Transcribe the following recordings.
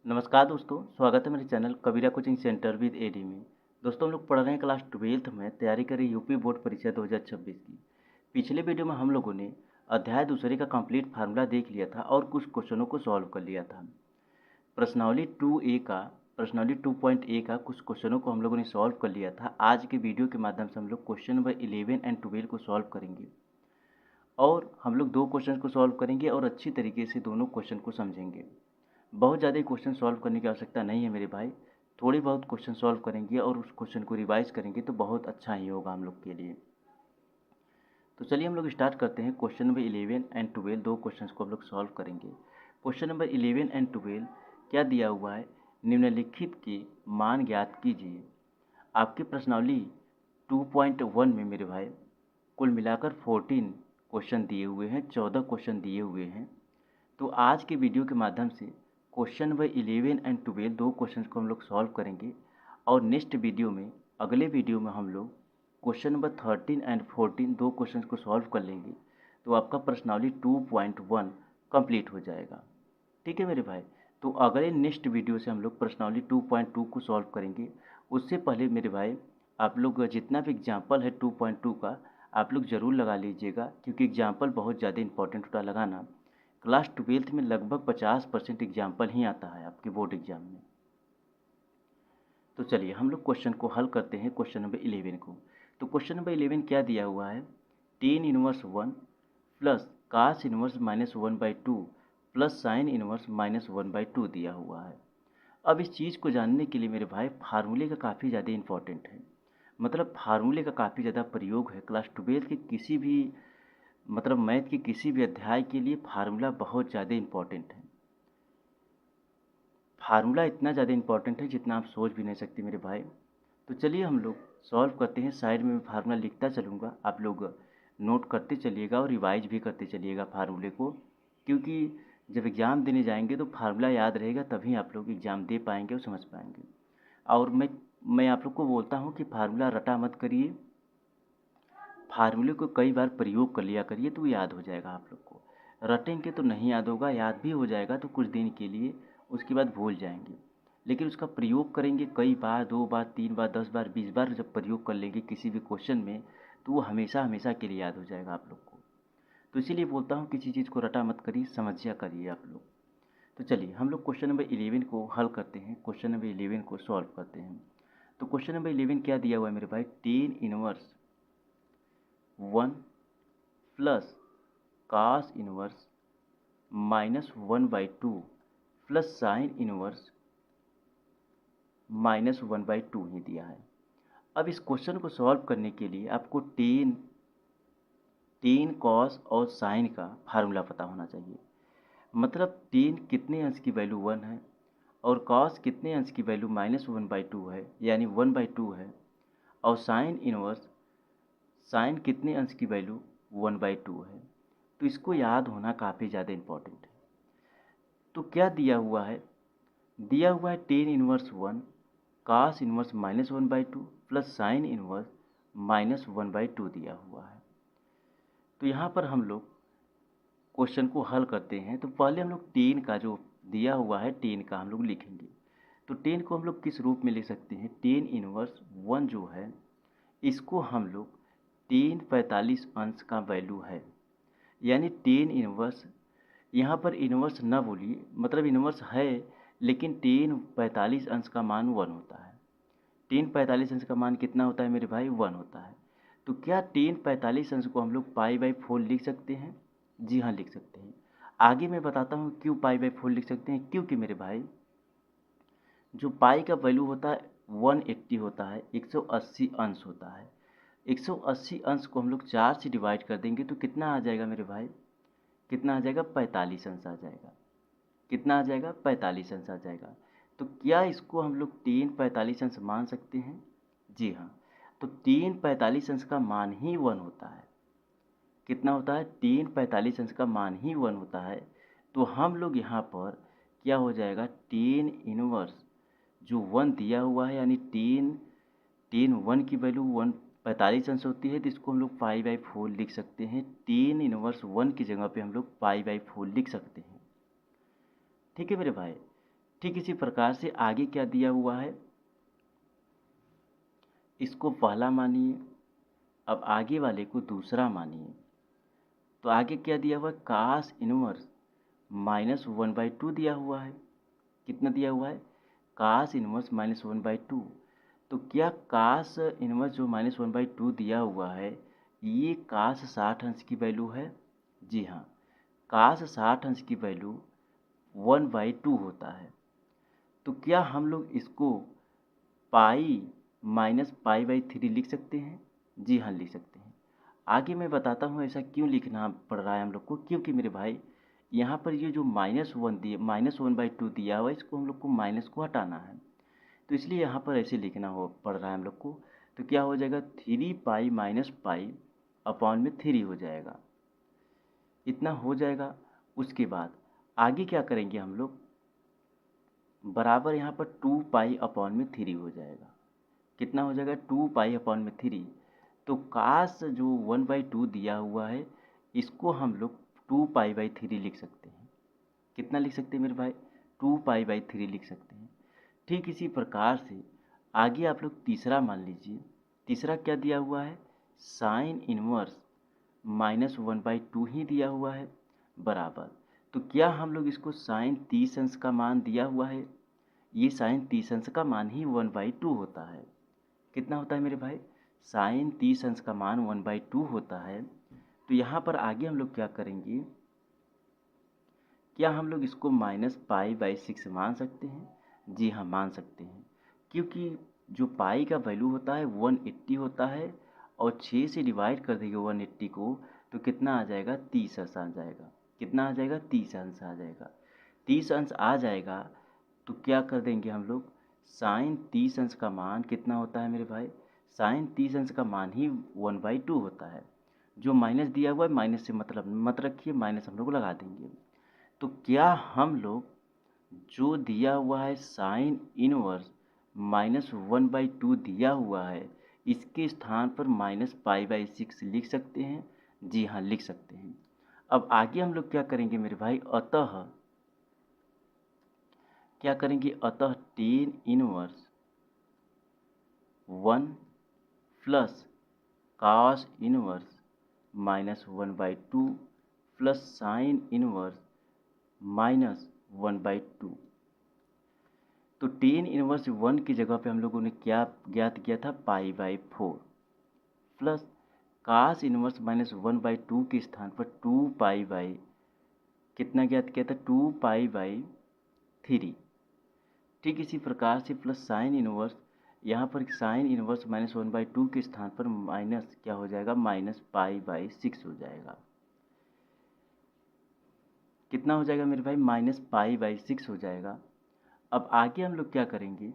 नमस्कार दोस्तों, स्वागत है मेरे channel Kabira coaching centre with AD में। दोस्तों हम लोग पढ़ रहे हैं क्लास 12th में, तैयारी करें यूपी बोर्ड परीक्षा 2026 की। पिछले वीडियो में हम लोगों ने अध्याय दूसरे का कंप्लीट फार्मूला देख लिया था और कुछ क्वेश्चनों को सॉल्व कर लिया था। प्रश्नावली 2.a का कुछ क्वेश्चनों को हम लोगों ने सॉल्व कर लिया था। आज के वीडियो के माध्यम से हम लोग क्वेश्चन नंबर 11 एंड 12 को सॉल्व करेंगे और हम लोग दो क्वेश्चन को सॉल्व करेंगे और अच्छी तरीके से दोनों क्वेश्चन को समझेंगे। बहुत ज़्यादा क्वेश्चन सॉल्व करने की आवश्यकता नहीं है मेरे भाई, थोड़ी बहुत क्वेश्चन सॉल्व करेंगे और उस क्वेश्चन को रिवाइज करेंगे तो बहुत अच्छा ही होगा हम लोग के लिए। तो चलिए हम लोग स्टार्ट करते हैं। क्वेश्चन नंबर 11 एंड 12 दो क्वेश्चन को हम लोग सॉल्व करेंगे। क्वेश्चन नंबर 11 एंड 12 क्या दिया हुआ है, निम्नलिखित के मान ज्ञात कीजिए। आपकी प्रश्नावली 2.1 में मेरे भाई कुल मिलाकर 14 क्वेश्चन दिए हुए हैं, 14 क्वेश्चन दिए हुए हैं। तो आज के वीडियो के माध्यम से क्वेश्चन नंबर 11 एंड 12 दो क्वेश्चन को हम लोग सॉल्व करेंगे और नेक्स्ट वीडियो में, अगले वीडियो में हम लोग क्वेश्चन नंबर 13 एंड 14 दो क्वेश्चन को सॉल्व कर लेंगे। तो आपका प्रश्नावली 2.1 कंप्लीट हो जाएगा। ठीक है मेरे भाई, तो अगले नेक्स्ट वीडियो से हम लोग प्रश्नावली 2.2 को सॉल्व करेंगे। उससे पहले मेरे भाई आप लोग जितना भी एग्जाम्पल है 2.2 का आप लोग ज़रूर लगा लीजिएगा, क्योंकि एग्जाम्पल बहुत ज़्यादा इंपॉर्टेंट होता है लगाना। क्लास 12th में लगभग 50% एग्जाम्पल ही आता है आपके बोर्ड एग्जाम में। तो चलिए हम लोग क्वेश्चन को हल करते हैं, क्वेश्चन नंबर 11 को। तो क्वेश्चन नंबर 11 क्या दिया हुआ है, tan inverse 1 plus cos inverse -1/2 plus sine inverse -1/2 दिया हुआ है। अब इस चीज़ को जानने के लिए मेरे भाई फार्मूले का काफ़ी ज़्यादा इंपॉर्टेंट है, मतलब फार्मूले का काफ़ी ज़्यादा प्रयोग है। क्लास 12 के किसी भी मैथ के किसी भी अध्याय के लिए फार्मूला बहुत ज़्यादा इंपॉर्टेंट है। फार्मूला इतना ज़्यादा इंपॉर्टेंट है जितना आप सोच भी नहीं सकते मेरे भाई। तो चलिए हम लोग सॉल्व करते हैं। साइड में मैं फार्मूला लिखता चलूँगा, आप लोग नोट करते चलिएगा और रिवाइज भी करते चलिएगा फार्मूले को, क्योंकि जब एग्ज़ाम देने जाएंगे तो फार्मूला याद रहेगा, तभी आप लोग एग्ज़ाम दे पाएंगे और समझ पाएंगे। और मैं आप लोग को बोलता हूँ कि फार्मूला रटा मत करिए, फार्मूले को कई बार प्रयोग कर लिया करिए तो याद हो जाएगा आप लोग को। रटेंगे तो नहीं याद होगा, याद भी हो जाएगा तो कुछ दिन के लिए, उसके बाद भूल जाएंगे। लेकिन उसका प्रयोग करेंगे कई बार, 2 बार, 3 बार, 10 बार, 20 बार जब प्रयोग कर लेंगे किसी भी क्वेश्चन में, तो वो हमेशा हमेशा के लिए याद हो जाएगा आप लोग को। तो इसीलिए बोलता हूँ किसी चीज़ को रटा मत करिए, समझिया करिए आप लोग। तो चलिए हम लोग क्वेश्चन नंबर 11 को हल करते हैं, क्वेश्चन नंबर 11 को सॉल्व करते हैं। तो क्वेश्चन नंबर 11 क्या दिया हुआ है मेरे भाई, tan inverse 1 plus cos inverse -1/2 plus sine inverse -1/2 ही दिया है। अब इस क्वेश्चन को सॉल्व करने के लिए आपको टेन कॉस और साइन का फार्मूला पता होना चाहिए। मतलब टेन कितने अंश की वैल्यू 1 है और कॉस कितने अंश की वैल्यू -1/2 है, यानी 1/2 है, और साइन कितने अंश की वैल्यू 1/2 है। तो इसको याद होना काफ़ी ज़्यादा इम्पोर्टेंट है। तो क्या दिया हुआ है, दिया हुआ है टेन इनवर्स 1 कास इनवर्स -1/2 प्लस साइन इनवर्स -1/2 दिया हुआ है। तो यहाँ पर हम लोग क्वेश्चन को हल करते हैं। तो पहले हम लोग टेन का जो दिया हुआ है, टेन का हम लोग लिखेंगे। तो टेन को हम लोग किस रूप में लिख सकते हैं, टेन इनवर्स 1 जो है इसको हम लोग टेन 45 अंश का वैल्यू है, यानी टेन इनवर्स, यहाँ पर इनवर्स ना बोलिए, मतलब इनवर्स है लेकिन टेन 45 अंश का मान 1 होता है। टेन 45 अंश का मान कितना होता है मेरे भाई, 1 होता है। तो क्या टेन 45 अंश को हम लोग पाई/4 लिख सकते हैं? जी हाँ, लिख सकते हैं। आगे मैं बताता हूँ क्यों पाई/4 लिख सकते हैं। क्योंकि मेरे भाई जो पाई का वैल्यू होता है 180 होता है, 180 अंश होता है। 180 अंश को हम लोग 4 से डिवाइड कर देंगे तो कितना आ जाएगा मेरे भाई, कितना आ जाएगा, 45 अंश आ जाएगा। कितना आ जाएगा, 45 अंश आ जाएगा। तो क्या इसको हम लोग टेन 45 अंश मान सकते हैं? जी हाँ। तो टेन 45 अंश का मान ही 1 होता है। कितना होता है, टेन 45 अंश का मान ही 1 होता है। तो हम लोग यहाँ पर क्या हो जाएगा, टेन इनवर्स जो 1 दिया हुआ है, यानी टेन टेन 1 की वैल्यू 1 45 अंश होती है, तो इसको हम लोग पाई/4 लिख सकते हैं। टेन इनवर्स 1 की जगह पे हम लोग पाई/4 लिख सकते हैं। ठीक है मेरे भाई। ठीक इसी प्रकार से आगे क्या दिया हुआ है, इसको पहला मानिए, अब आगे वाले को दूसरा मानिए। तो आगे क्या दिया हुआ है, कास इनवर्स -1/2 दिया हुआ है। कितना दिया हुआ है, कास इनवर्स -1/2। तो क्या कास इनवर्स जो -1/2 दिया हुआ है, ये कास 60 अंश की वैल्यू है? जी हाँ, कास 60 अंश की वैल्यू 1/2 होता है। तो क्या हम लोग इसको पाई माइनस पाई/3 लिख सकते हैं? जी हाँ, लिख सकते हैं। आगे मैं बताता हूँ ऐसा क्यों लिखना पड़ रहा है हम लोग को, क्योंकि मेरे भाई यहाँ पर ये जो -1/2 दिया हुआ है, इसको हम लोग को माइनस को हटाना है, तो इसलिए यहाँ पर ऐसे लिखना हो पड़ रहा है हम लोग को। तो क्या हो जाएगा, 3 पाई माइनस पाई अपॉन में 3 हो जाएगा, इतना हो जाएगा। उसके बाद आगे क्या करेंगे हम लोग, बराबर यहाँ पर 2 पाई अपॉन में 3 हो जाएगा। कितना हो जाएगा, 2 पाई अपॉन में 3। तो काश जो 1/2 दिया हुआ है, इसको हम लोग 2 पाई/3 लिख सकते हैं। कितना लिख सकते हैं मेरे भाई, 2 पाई/3 लिख सकते हैं। ठीक इसी प्रकार से आगे आप लोग तीसरा मान लीजिए। तीसरा क्या दिया हुआ है, साइन इनवर्स -1/2 ही दिया हुआ है, बराबर। तो क्या हम लोग इसको साइन 30 अंश का मान दिया हुआ है, ये साइन 30 अंश का मान ही 1/2 होता है। कितना होता है मेरे भाई, साइन 30 अंश का मान 1/2 होता है। तो यहाँ पर आगे हम लोग क्या करेंगे, क्या हम लोग इसको -पाई/6 मान सकते हैं? जी हाँ, मान सकते हैं, क्योंकि जो पाई का वैल्यू होता है 180 होता है, और 6 से डिवाइड कर देंगे 180 को, तो कितना आ जाएगा, 30 अंश आ जाएगा। कितना आ जाएगा, 30 अंश आ जाएगा। 30 अंश आ जाएगा तो क्या कर देंगे हम लोग, साइन 30 अंश का मान कितना होता है मेरे भाई, साइन 30 अंश का मान ही 1/2 होता है। जो माइनस दिया हुआ है, माइनस से मतलब मत रखिए, माइनस हम लोग लगा देंगे। तो क्या हम लोग जो दिया हुआ है साइन इनवर्स -1/2 दिया हुआ है, इसके स्थान पर -पाई/6 लिख सकते हैं? जी हाँ, लिख सकते हैं। अब आगे हम लोग क्या करेंगे मेरे भाई, अतः क्या करेंगे, अतः tan inverse 1 plus cos inverse -1/2 plus sine inverse -1/2। तो टेन इनवर्स 1 की जगह पे हम लोगों ने क्या ज्ञात किया था, पाई/4, प्लस कास इनवर्स -1/2 के स्थान पर 2 पाई बाई कितना ज्ञात किया था, 2 पाई/3। ठीक इसी प्रकार से प्लस साइन इनवर्स, यहाँ पर साइन इनवर्स -1/2 के स्थान पर माइनस क्या हो जाएगा, -पाई/6 हो जाएगा। कितना हो जाएगा मेरे भाई, -पाई/6 हो जाएगा। अब आगे हम लोग क्या करेंगे,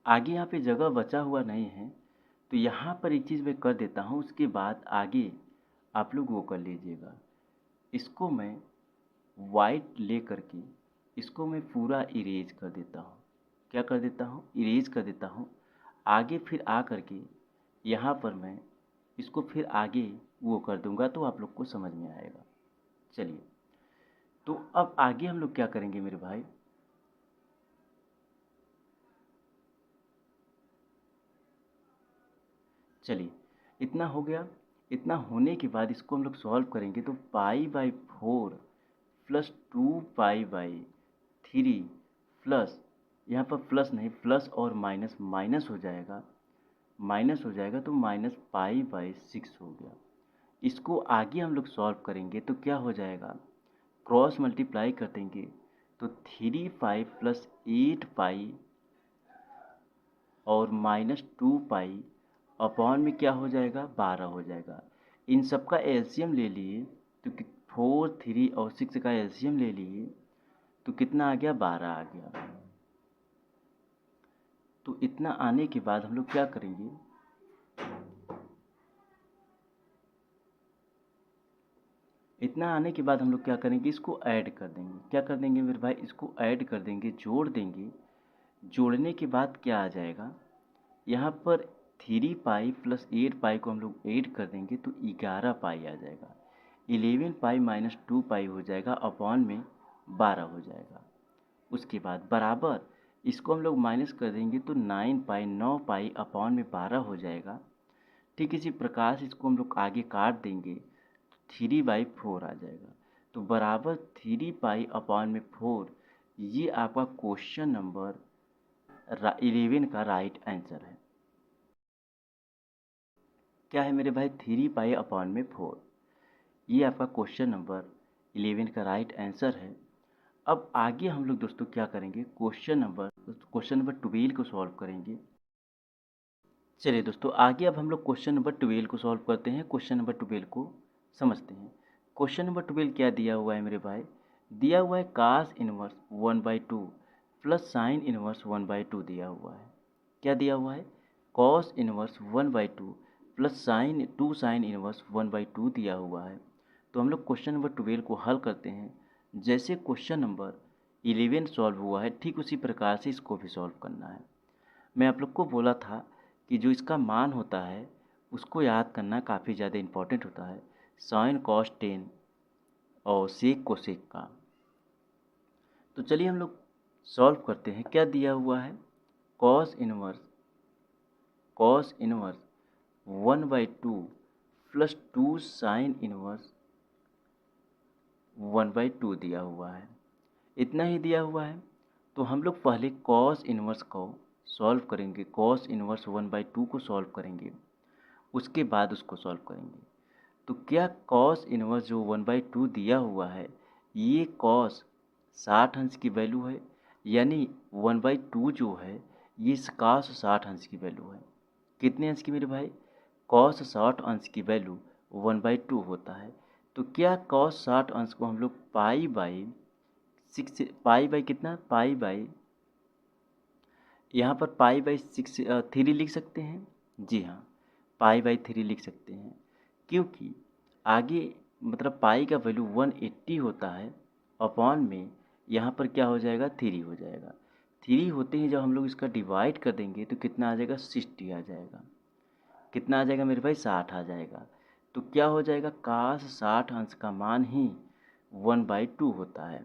आगे यहाँ पे जगह बचा हुआ नहीं है, तो यहाँ पर एक चीज़ मैं कर देता हूँ, उसके बाद आगे आप लोग वो कर लीजिएगा। इसको मैं वाइट ले करके इसको मैं पूरा इरेज कर देता हूँ। क्या कर देता हूँ, इरेज कर देता हूँ। आगे फिर आ करके यहाँ पर मैं इसको फिर आगे वो कर दूंगा, तो आप लोग को समझ में आएगा। चलिए, तो अब आगे हम लोग क्या करेंगे मेरे भाई, चलिए, इतना हो गया। इतना होने के बाद इसको हम लोग सॉल्व करेंगे, तो पाई/4 प्लस 2 पाई/3 प्लस, यहाँ पर प्लस नहीं, प्लस और माइनस माइनस हो जाएगा, माइनस हो जाएगा, तो -पाई/6 हो गया। इसको आगे हम लोग सॉल्व करेंगे तो क्या हो जाएगा, क्रॉस मल्टीप्लाई कर देंगे, तो 3 पाई प्लस 8 पाई और -2 पाई अपॉन में क्या हो जाएगा, 12 हो जाएगा। इन सब का एलसीएम ले लिए तो 4, 3 और 6 का एलसीएम ले लिए तो कितना आ गया, 12 आ गया। तो इतना आने के बाद हम लोग क्या करेंगे, इतना आने के बाद हम लोग क्या करेंगे, इसको ऐड कर देंगे। क्या कर देंगे मेरे भाई, इसको ऐड कर देंगे, जोड़ देंगे। जोड़ने के बाद क्या आ जाएगा, यहाँ पर 3 पाई प्लस 8 पाई को हम लोग ऐड कर देंगे तो 11 पाई आ जाएगा। 11 पाई माइनस 2 पाई हो जाएगा अपॉन में 12 हो जाएगा। उसके बाद बराबर इसको हम लोग माइनस कर देंगे तो 9 पाई अपॉन में 12 हो जाएगा। ठीक इसी प्रकार से इसको हम लोग आगे काट देंगे तो 3/4 आ जाएगा। तो बराबर 3 पाई अपॉन में 4, ये आपका क्वेश्चन नंबर 11 का राइट आंसर है। क्या है मेरे भाई? 3 पाई अपॉन में 4, ये आपका क्वेश्चन नंबर 11 का राइट आंसर है। अब आगे हम लोग दोस्तों क्या करेंगे, क्वेश्चन नंबर 12 को सॉल्व करेंगे। चलिए दोस्तों, आगे अब हम लोग क्वेश्चन नंबर 12 को सॉल्व करते हैं। क्वेश्चन नंबर 12 को समझते हैं। क्वेश्चन नंबर 12 क्या दिया हुआ है मेरे भाई? दिया हुआ है कास इनवर्स 1/2 प्लस साइन इनवर्स 1/2 दिया हुआ है। क्या दिया हुआ है? Cos inverse 1/2 plus sine inverse 1/2 दिया हुआ है। तो हम लोग क्वेश्चन नंबर 12 को हल करते हैं। जैसे क्वेश्चन नंबर 11 सॉल्व हुआ है, ठीक उसी प्रकार से इसको भी सॉल्व करना है। मैं आप लोग को बोला था कि जो इसका मान होता है उसको याद करना काफ़ी ज़्यादा इम्पोर्टेंट होता है। साइन कॉस 10 और सेक कोसेक का। तो चलिए हम लोग सॉल्व करते हैं। क्या दिया हुआ है? Cos inverse 1/2 plus 2 sign inverse 1/2 दिया हुआ है। इतना ही दिया हुआ है। तो हम लोग पहले कॉस इनवर्स को सॉल्व करेंगे। कॉस इनवर्स 1/2 को सॉल्व करेंगे, उसके बाद उसको सॉल्व करेंगे। तो क्या कॉस इनवर्स जो 1/2 दिया हुआ है, ये कॉस 60 अंश की वैल्यू है, यानी 1/2 जो है ये कॉस 60 अंश की वैल्यू है। कितने अंश की मेरे भाई? कॉस 60 अंश की वैल्यू 1/2 होता है। तो क्या कॉस 60 अंश को हम लोग पाई बाई कितना, पाई बाई, यहाँ पर पाई/6 3 लिख सकते हैं। जी हाँ, पाई/3 लिख सकते हैं, क्योंकि आगे मतलब पाई का वैल्यू 180 होता है अपॉन में यहाँ पर क्या हो जाएगा, 3 हो जाएगा। 3 होते ही जब हम लोग इसका डिवाइड कर देंगे तो कितना आ जाएगा, 60 आ जाएगा। कितना आ जाएगा मेरे भाई? 60 आ जाएगा। तो क्या हो जाएगा, काश 60 अंश का मान ही 1/2 होता है।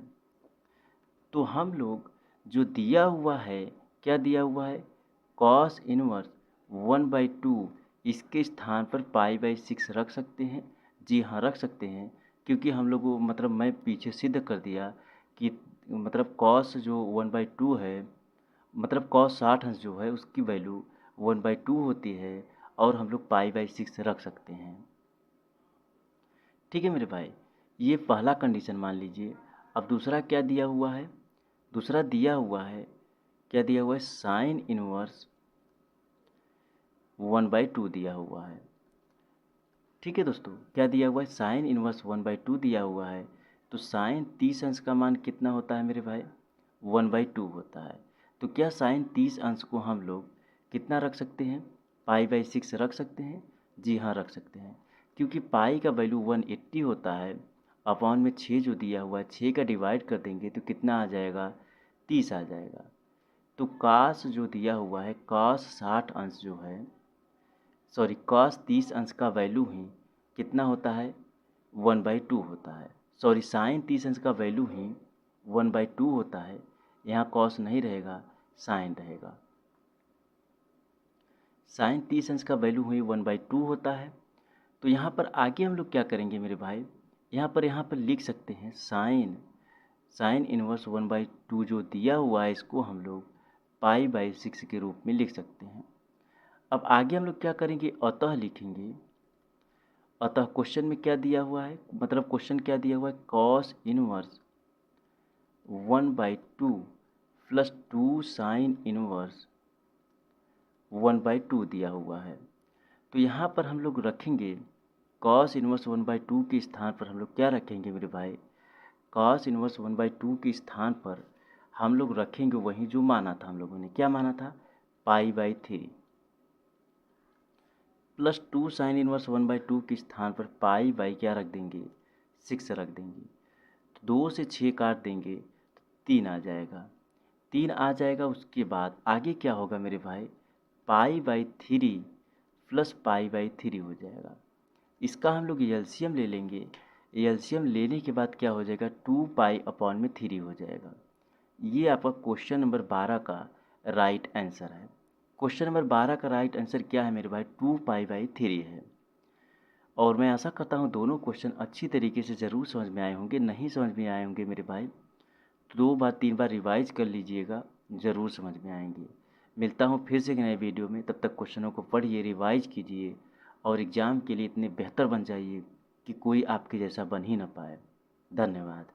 तो हम लोग जो दिया हुआ है, क्या दिया हुआ है? कॉस इनवर्स 1/2, इसके स्थान पर पाई/6 रख सकते हैं। जी हाँ, रख सकते हैं, क्योंकि हम लोग मतलब मैं पीछे सिद्ध कर दिया कि मतलब कॉस जो 1/2 है, मतलब कॉस 60 अंश जो है उसकी वैल्यू 1/2 होती है, और हम लोग पाई/6 रख सकते हैं। ठीक है मेरे भाई, ये पहला कंडीशन मान लीजिए। अब दूसरा क्या दिया हुआ है? दूसरा दिया हुआ है, क्या दिया हुआ है? साइन इनवर्स 1/2 दिया हुआ है। ठीक है दोस्तों, क्या दिया हुआ है? साइन इनवर्स 1/2 दिया हुआ है। तो साइन 30 अंश का मान कितना होता है मेरे भाई? 1/2 होता है। तो क्या साइन 30 अंश को हम लोग कितना रख सकते हैं? पाई/6 रख सकते हैं। जी हाँ, रख सकते हैं, क्योंकि पाई का वैल्यू 180 होता है अपॉन में 6 जो दिया हुआ है, 6 का डिवाइड कर देंगे तो कितना आ जाएगा, 30 आ जाएगा। तो काश जो दिया हुआ है, काश 60 अंश जो है, सॉरी कॉस 30 अंश का वैल्यू ही कितना होता है, 1/2 होता है। सॉरी, साइन 30 अंश का वैल्यू ही 1/2 होता है। यहाँ कॉस नहीं रहेगा, साइन रहेगा। साइन 30 अंश का वैल्यू ही 1/2 होता है। तो यहाँ पर आगे हम लोग क्या करेंगे मेरे भाई, यहाँ पर लिख सकते हैं साइन इनवर्स 1/2 जो दिया हुआ है, इसको हम लोग पाई/6 के रूप में लिख सकते हैं। अब आगे हम लोग क्या करेंगे, अतः लिखेंगे। अतः क्वेश्चन में क्या दिया हुआ है, मतलब क्वेश्चन क्या दिया हुआ है, cos inverse 1/2 plus 2 sign inverse 1/2 दिया हुआ है। तो यहाँ पर हम लोग रखेंगे कॉस इनवर्स 1/2 के स्थान पर हम लोग क्या रखेंगे मेरे भाई, कॉस इनवर्स 1/2 के स्थान पर हम लोग रखेंगे वही जो माना था हम लोगों ने। क्या माना था? पाई/3 प्लस 2 साइन इनवर्स 1/2 के स्थान पर पाई क्या रख देंगे, 6 रख देंगे। तो 2 से 6 काट देंगे तो 3 आ जाएगा। 3 आ जाएगा, उसके बाद आगे क्या होगा मेरे भाई, पाई/3 प्लस पाई/3 हो जाएगा। इसका हम लोग एलसीएम ले लेंगे। एलसीएम लेने के बाद क्या हो जाएगा, 2 पाई/3 हो जाएगा। ये आपका क्वेश्चन नंबर 12 का राइट आंसर है। क्वेश्चन नंबर 12 का राइट आंसर क्या है मेरे भाई, 2 पाई/3 है। और मैं आशा करता हूँ दोनों क्वेश्चन अच्छी तरीके से ज़रूर समझ में आए होंगे। नहीं समझ में आए होंगे मेरे भाई, 2 बार 3 बार रिवाइज कर लीजिएगा, ज़रूर समझ में आएंगे। मिलता हूँ फिर से एक नए वीडियो में, तब तक क्वेश्चनों को पढ़िए, रिवाइज कीजिए और एग्ज़ाम के लिए इतने बेहतर बन जाइए कि कोई आपके जैसा बन ही ना पाए। धन्यवाद।